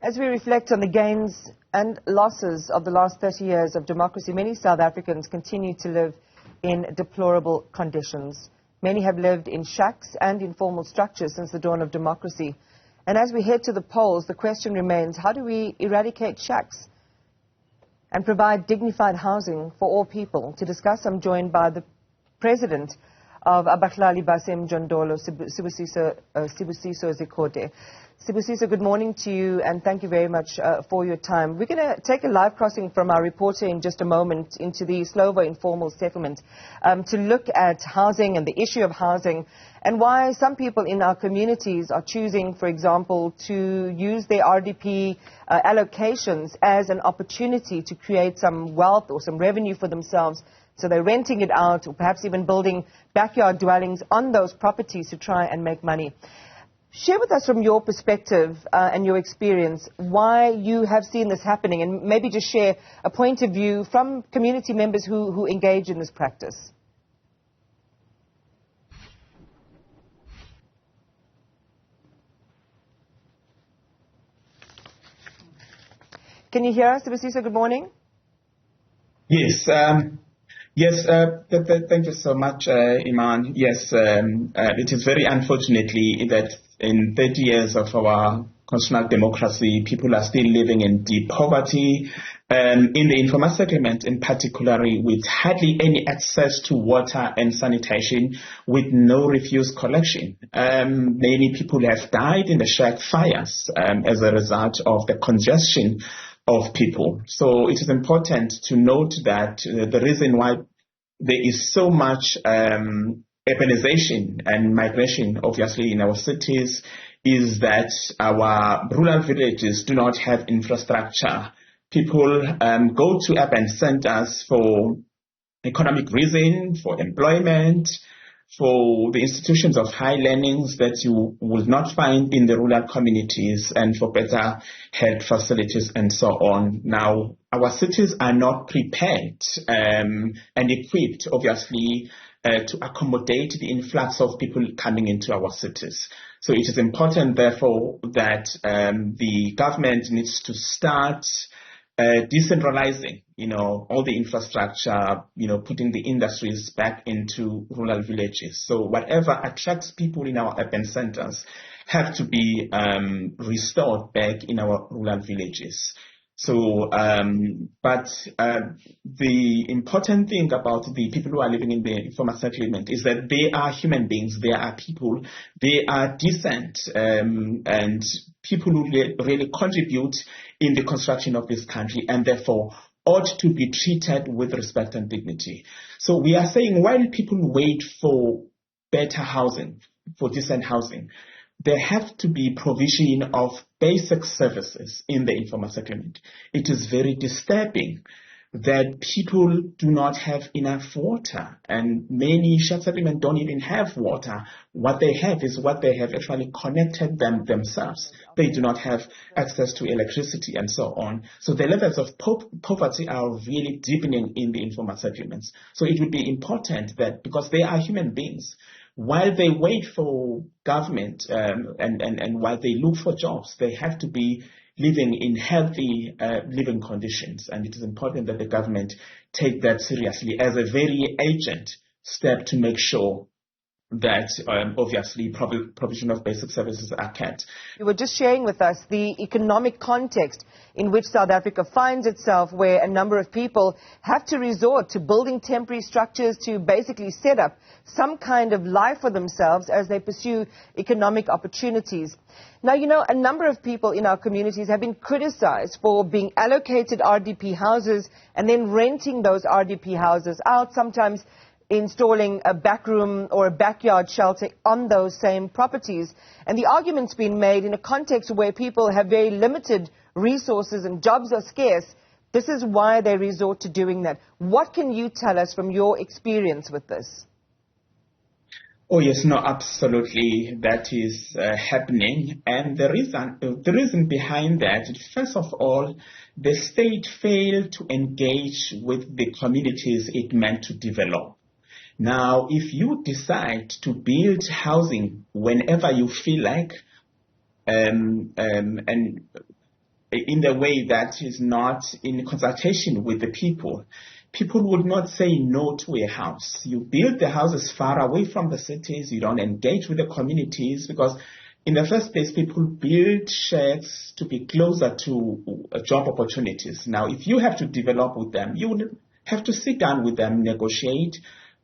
As we reflect on the gains and losses of the last 30 years of democracy, many South Africans continue to live in deplorable conditions. Many have lived in shacks and informal structures since the dawn of democracy. And as we head to the polls, the question remains, how do we eradicate shacks and provide dignified housing for all people? To discuss, I'm joined by the president of Abahlali, Basemjondolo, Sibusiso Zikode. Sibusiso, good morning to you, and thank you very much for your time. We're going to take a live crossing from our reporter in just a moment into the Slovo informal settlement to look at housing and the issue of housing and why some people in our communities are choosing, for example, to use their RDP allocations as an opportunity to create some wealth or some revenue for themselves. So they're renting it out or perhaps even building backyard dwellings on those properties to try and make money. Share with us from your perspective and your experience why you have seen this happening, and maybe just share a point of view from community members who engage in this practice. Can you hear us, Sibusiso? Good morning. Yes. Yes, thank you so much, Iman. Yes, it is very unfortunately that in 30 years of our constitutional democracy, people are still living in deep poverty, in the informal settlement in particular, with hardly any access to water and sanitation, with no refuse collection. Many people have died in the shack fires as a result of the congestion of people. So it is important to note that the reason why there is so much urbanization and migration, obviously, in our cities is that our rural villages do not have infrastructure. People go to urban centers for economic reason, for employment, for the institutions of high learnings that you will not find in the rural communities, and for better health facilities and so on. Now, our cities are not prepared and equipped, obviously, to accommodate the influx of people coming into our cities. So it is important, therefore, that the government needs to start decentralizing, all the infrastructure, putting the industries back into rural villages. So whatever attracts people in our urban centers have to be restored back in our rural villages. So, but the important thing about the people who are living in the informal settlement is that they are human beings, they are people, they are decent, and people who really contribute in the construction of this country, and therefore ought to be treated with respect and dignity. So we are saying while people wait for better housing, for decent housing, there have to be provision of basic services in the informal settlement. It is very disturbing that people do not have enough water, and many shack settlements don't even have water. What they have is what they have actually connected themselves. They do not have access to electricity and so on. So the levels of poverty are really deepening in the informal settlements. So it would be important that, because they are human beings, while they wait for government and while they look for jobs, they have to be living in healthy living conditions. And it is important that the government take that seriously as a very urgent step to make sure that obviously provision of basic services are kept. You were just sharing with us the economic context in which South Africa finds itself, where a number of people have to resort to building temporary structures to basically set up some kind of life for themselves as they pursue economic opportunities. Now, a number of people in our communities have been criticized for being allocated RDP houses and then renting those RDP houses out, sometimes installing a back room or a backyard shelter on those same properties. And the argument's been made in a context where people have very limited resources and jobs are scarce. This is why they resort to doing that. What can you tell us from your experience with this? Oh, yes, no, absolutely. That is happening. And the reason behind that, first of all, the state failed to engage with the communities it meant to develop. Now, if you decide to build housing whenever you feel like, and in the way that is not in consultation with the people, people would not say no to a house. You build the houses far away from the cities. You don't engage with the communities because in the first place, people build shacks to be closer to job opportunities. Now, if you have to develop with them, you would have to sit down with them, negotiate,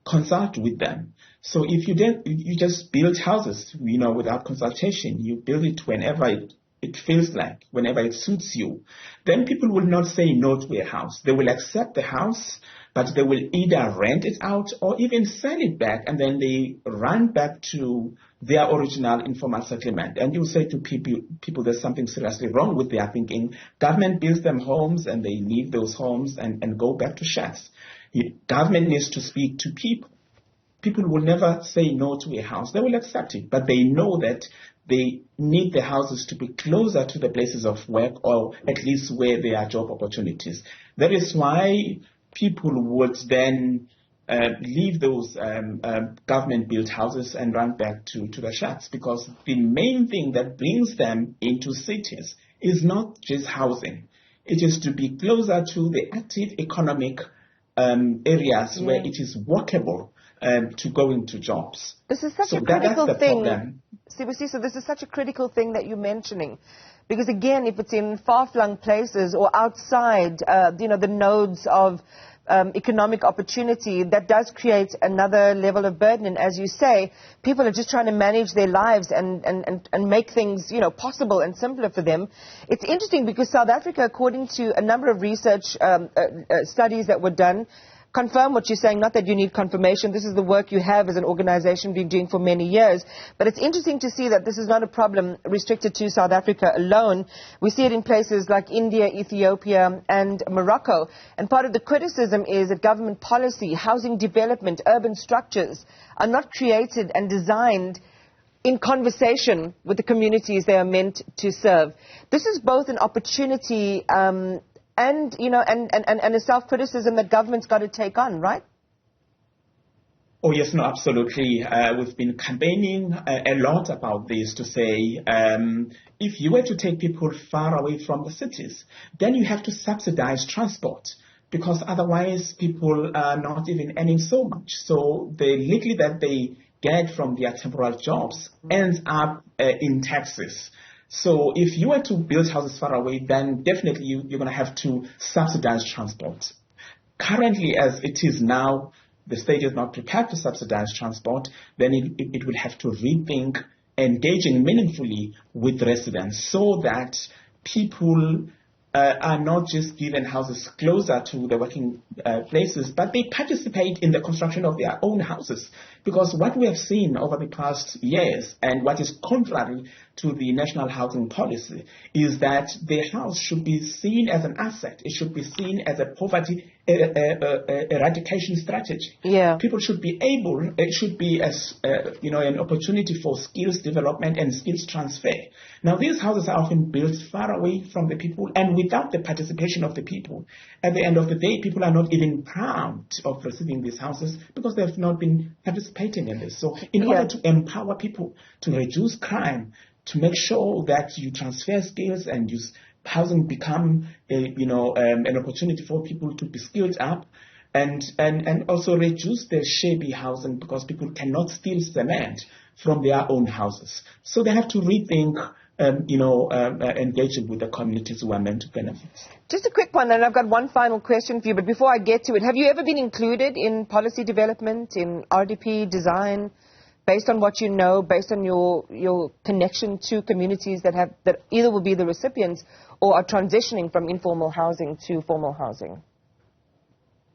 consult with them. So if you just build houses, without consultation, you build it whenever it feels like, whenever it suits you, then people will not say no to a house. They will accept the house, but they will either rent it out or even sell it back, and then they run back to their original informal settlement. And you say to people there's something seriously wrong with their thinking. Government builds them homes and they leave those homes and go back to shacks. Government needs to speak to people. People will never say no to a house. They will accept it, but they know that they need the houses to be closer to the places of work or at least where there are job opportunities. That is why people would then leave those government-built houses and run back to the shacks, because the main thing that brings them into cities is not just housing. It is to be closer to the active economic areas where it is workable to go into jobs. This is such a critical thing. Sibusiso, this is such a critical thing that you're mentioning. Because again, if it's in far-flung places or outside, the nodes of economic opportunity, that does create another level of burden. And as you say, people are just trying to manage their lives and make things, possible and simpler for them. It's interesting because South Africa, according to a number of research studies that were done, confirm what you're saying, not that you need confirmation. This is the work you have as an organization been doing for many years. But it's interesting to see that this is not a problem restricted to South Africa alone. We see it in places like India, Ethiopia, and Morocco. And part of the criticism is that government policy, housing development, urban structures are not created and designed in conversation with the communities they are meant to serve. This is both an opportunity and a self-criticism that government's got to take on, right? Oh, yes, no, absolutely. We've been campaigning a lot about this to say, if you were to take people far away from the cities, then you have to subsidize transport, because otherwise people are not even earning so much. So the little that they get from their temporal jobs ends up in taxes. So if you were to build houses far away, then definitely you're going to have to subsidize transport. Currently, as it is now, the state is not prepared to subsidize transport. Then it will have to rethink engaging meaningfully with residents so that people are not just given houses closer to the working places, but they participate in the construction of their own houses. Because what we have seen over the past years, and what is contrary to the national housing policy, is that the house should be seen as an asset. It should be seen as a poverty eradication strategy. Yeah. People should be able, it should be an opportunity for skills development and skills transfer. Now, these houses are often built far away from the people and without the participation of the people. At the end of the day, people are not even proud of receiving these houses because they have not been participating in this. So in order to empower people, to reduce crime, to make sure that you transfer skills and use housing become an opportunity for people to be skilled up, and also reduce the shabby housing, because people cannot steal cement from their own houses. So they have to rethink engaging with the communities who are meant to benefit. Just a quick one, and I've got one final question for you, but before I get to it, have you ever been included in policy development, in RDP design, based on what you know, based on your connection to communities that either will be the recipients or are transitioning from informal housing to formal housing?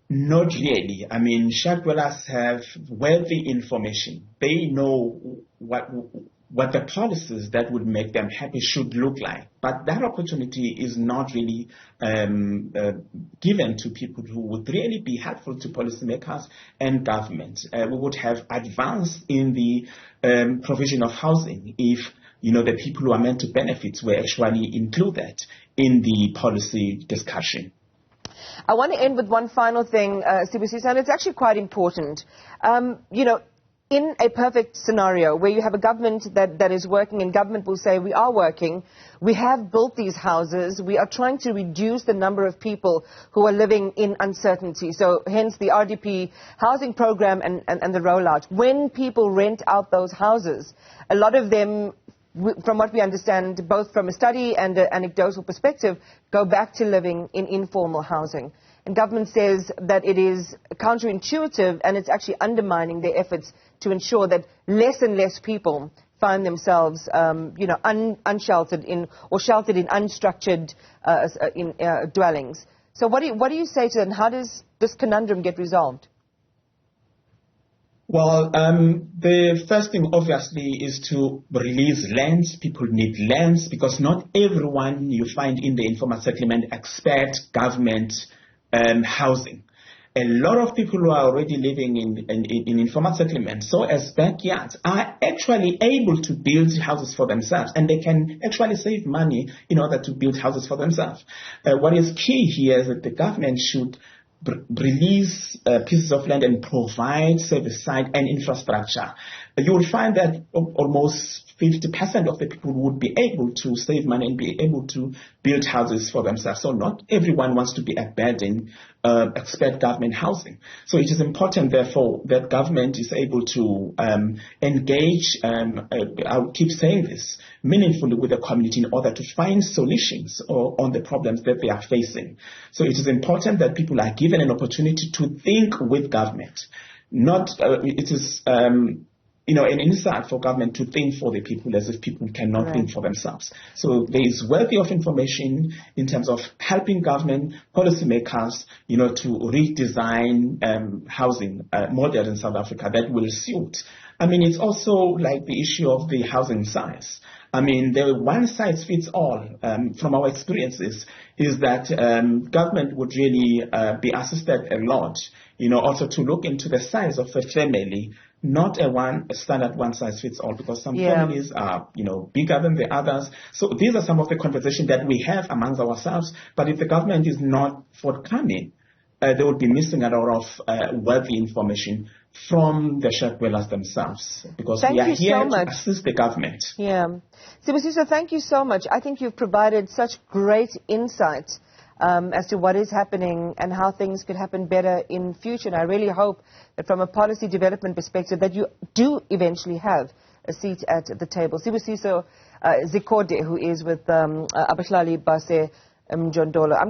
Not really. I mean, shack dwellers have wealthy information. They know what the policies that would make them happy should look like. But that opportunity is not really given to people who would really be helpful to policymakers and government. We would have advanced in the provision of housing if the people who are meant to benefit were actually included in the policy discussion. I want to end with one final thing, Sibusiso, and it's actually quite important. in a perfect scenario where you have a government that is working, and government will say, we are working, we have built these houses, we are trying to reduce the number of people who are living in uncertainty. So hence the RDP housing program and the rollout. When people rent out those houses, a lot of them, from what we understand, both from a study and an anecdotal perspective, go back to living in informal housing. And government says that it is counterintuitive, and it's actually undermining their efforts to ensure that less and less people find themselves, unsheltered in or sheltered in unstructured dwellings. So what do you say to them? How does this conundrum get resolved? Well, the first thing, obviously, is to release lands. People need lands because not everyone you find in the informal settlement expects government housing. A lot of people who are already living in informal settlements, so as backyards, are actually able to build houses for themselves, and they can actually save money in order to build houses for themselves. What is key here is that the government should release pieces of land and provide service side and infrastructure. You will find that almost 50% of the people would be able to save money and be able to build houses for themselves. So not everyone wants to be a burden, expect government housing. So it is important, therefore, that government is able to engage, I will keep saying this, meaningfully with the community in order to find solutions on the problems that they are facing. So it is important that people are given an opportunity to think with government. It is an insult for government to think for the people as if people cannot think for themselves. So there is wealthy of information in terms of helping government policymakers, to redesign housing models in South Africa that will suit. It's also like the issue of the housing size. The one size fits all, from our experiences, is that government would really be assisted a lot, also to look into the size of a family, not a standard one size fits all, because some families are, bigger than the others. So these are some of the conversations that we have amongst ourselves. But if the government is not forthcoming, they will be missing a lot of wealthy information from the shared dwellers themselves, because we are here to assist the government. Sibusiso, thank you so much. I think you've provided such great insight as to what is happening and how things could happen better in future. And I really hope that from a policy development perspective that you do eventually have a seat at the table. Sibusiso Zikode, who is with Abahlali Basemjondolo.